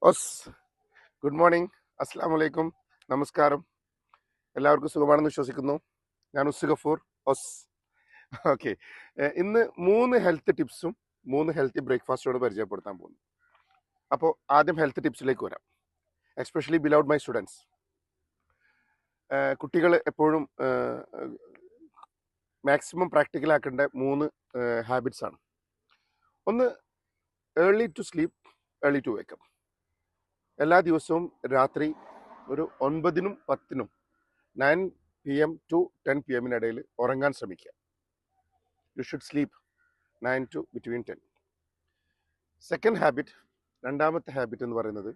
ഒസ് good morning, അസ്സാം വലൈക്കും, നമസ്കാരം. എല്ലാവർക്കും സുഖമാണെന്ന് വിശ്വസിക്കുന്നു. ഞാൻ ഉസ് ഗഫൂർ ഒസ്. ഓക്കെ, ഇന്ന് 3 ഹെൽത്ത് ടിപ്സും 3 ഹെൽത്തി ബ്രേക്ക്ഫാസ്റ്റോട് പരിചയപ്പെടുത്താൻ പോകുന്നു. അപ്പോൾ ആദ്യം ഹെൽത്ത് ടിപ്സിലേക്ക് വരാം. Especially beloved my students. കുട്ടികൾ എപ്പോഴും മാക്സിമം പ്രാക്ടിക്കലാക്കേണ്ട 3 ഹാബിറ്റ്സ് ആണ്. ഒന്ന്, early to sleep, early to wake up. എല്ലാ ദിവസവും രാത്രി ഒരു 9-നും 10-നും 9 PM to 10 PM ഇടയിൽ ഉറങ്ങാൻ ശ്രമിക്കുക. You should sleep 9 to between 10. Second habit, രണ്ടാമത്തെ ഹാബിറ്റ് എന്ന് പറയുന്നത്,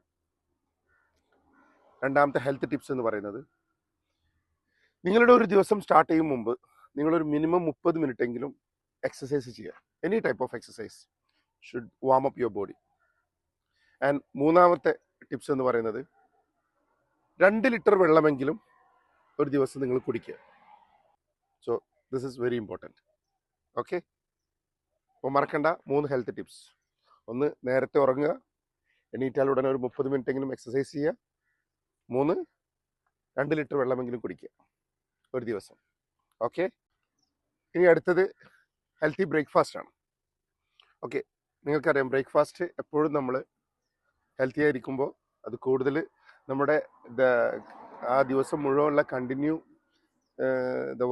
രണ്ടാമത്തെ ഹെൽത്ത് ടിപ്സ് എന്ന് പറയുന്നത്, നിങ്ങളുടെ ഒരു ദിവസം സ്റ്റാർട്ട് ചെയ്യും മുമ്പ് നിങ്ങളൊരു മിനിമം 30 മിനിറ്റ് എങ്കിലും എക്സസൈസ് ചെയ്യുക. Any type of exercise should warm up your body. And മൂന്നാമത്തെ ടിപ്സ് എന്ന് പറയുന്നത്, 2 ലിറ്റർ വെള്ളമെങ്കിലും ഒരു ദിവസം നിങ്ങൾ കുടിക്കുക. So this is very important. Okay, അപ്പോൾ മറക്കണ്ട 3 ഹെൽത്ത് ടിപ്സ്. ഒന്ന്, നേരത്തെ ഉറങ്ങുക, എണീറ്റാൽ ഉടനെ ഒരു 30 മിനിറ്റ് എങ്കിലും എക്സസൈസ് ചെയ്യുക. 3, 2 ലിറ്റർ വെള്ളമെങ്കിലും കുടിക്കുക ഒരു ദിവസം. ഓക്കെ, ഇനി അടുത്തത് ഹെൽത്തി ബ്രേക്ക്ഫാസ്റ്റ് ആണ്. ഓക്കെ, നിങ്ങൾക്കറിയാം ബ്രേക്ക്ഫാസ്റ്റ് എപ്പോഴും നമ്മൾ ഹെൽത്തി ആയിരിക്കുമ്പോൾ അത് കൂടുതൽ നമ്മുടെ ആ ദിവസം മുഴുവനുള്ള കണ്ടിന്യൂ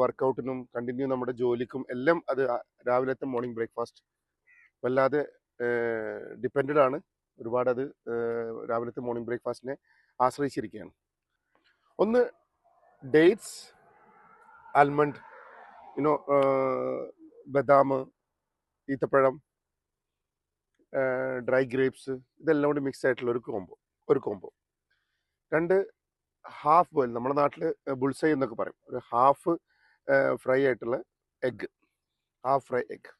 വർക്കൗട്ടിനും കണ്ടിന്യൂ നമ്മുടെ ജോലിക്കും എല്ലാം അത് രാവിലത്തെ മോർണിംഗ് ബ്രേക്ക്ഫാസ്റ്റ് വല്ലാതെ ഡിപ്പെൻഡഡ് ആണ്. ഒരുപാട് അത് രാവിലത്തെ മോർണിംഗ് ബ്രേക്ക്ഫാസ്റ്റിനെ ആശ്രയിച്ചിരിക്കുകയാണ്. ഒന്ന്, ഡേറ്റ്സ്, ആൽമണ്ട്, ബദാം, ഈത്തപ്പഴം, ഡ്രൈ ഗ്രേപ്സ്, ഇതെല്ലാം കൂടി മിക്സ് ആയിട്ടുള്ള ഒരു കോംബോ. 2, ഹാഫ് ബോയിൽ, നമ്മുടെ നാട്ടിൽ ബുൾസൈ എന്നൊക്കെ പറയും, ഒരു ഹാഫ് ഫ്രൈ ആയിട്ടുള്ള egg, half fry egg.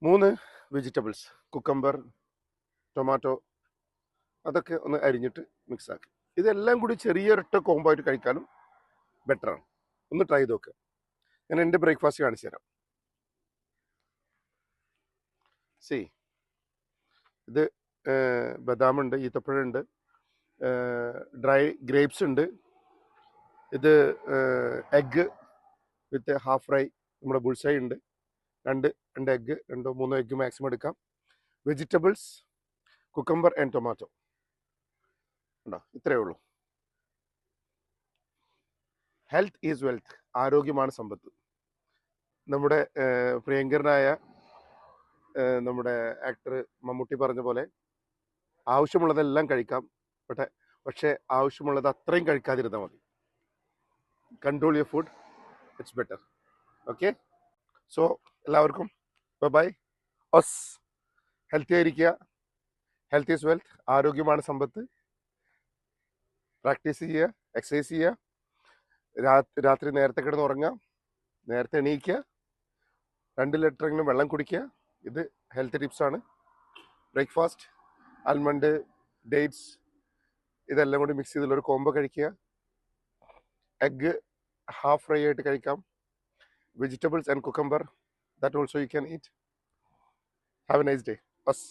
3, vegetables, cucumber, tomato, അതൊക്കെ ഒന്ന് അരിഞ്ഞിട്ട് മിക്സ് ആക്കി. ഇതെല്ലാം കൂടി ചെറിയൊരൊറ്റ കോംബോ ആയിട്ട് കഴിക്കാനും ബെറ്ററാണ്. ഒന്ന് ട്രൈ ചെയ്ത് നോക്കുക. ഞാൻ എൻ്റെ ബ്രേക്ക്ഫാസ്റ്റ് കാണിച്ചു തരാം. ഇത് ബദാമുണ്ട്, ഈത്തപ്പഴമുണ്ട്, ഡ്രൈ ഗ്രേപ്സ് ഉണ്ട്, ഇത് എഗ്ഗ് വിത്ത് ഹാഫ് ഫ്രൈ നമ്മുടെ ബുൾസൈ ഉണ്ട്, 2 എഗ്ഗ്, 2-3 എഗ്ഗ് മാക്സിമം എടുക്കാം. വെജിറ്റബിൾസ്, കുക്കമ്പർ ആൻഡ് ടൊമാറ്റോ ഉണ്ടോ, ഇത്രയേ ഉള്ളൂ. ഹെൽത്ത് ഈസ് വെൽത്ത്, ആരോഗ്യമാണ് സമ്പത്ത്. നമ്മുടെ പ്രിയങ്കരനായ നമ്മുടെ ആക്ടർ മമ്മൂട്ടി പറഞ്ഞ പോലെ ആവശ്യമുള്ളതെല്ലാം കഴിക്കാം, പക്ഷേ ആവശ്യമുള്ളത് അത്രയും കഴിക്കാതിരുന്നാൽ മതി. Control your food, it's better. Okay, so എല്ലാവർക്കും ബൈ. ഒസ്. ഹെൽത്തി ആയിരിക്കുക. ഹെൽത്ത് ഈസ് വെൽത്ത്, ആരോഗ്യമാണ് സമ്പത്ത്. പ്രാക്ടീസ് ചെയ്യുക, എക്സസൈസ് ചെയ്യുക, രാത്രി നേരത്തെ കിടന്ന് ഉറങ്ങുക, നേരത്തെ എണീക്കുക, 2 ലിറ്ററെങ്കിലും വെള്ളം കുടിക്കുക. ഇത് ഹെൽത്ത് ടിപ്സാണ്. ബ്രേക്ക്ഫാസ്റ്റ്, ആൽമണ്ട്, ഡേറ്റ്സ്, ഇതെല്ലാം കൂടി മിക്സ് ചെയ്തുള്ളൊരു കോംബോ കഴിക്കുക. എഗ്ഗ് ഹാഫ് ഫ്രൈ ആയിട്ട് കഴിക്കാം. Vegetables and cucumber, that also you can eat. Have a nice day. Us.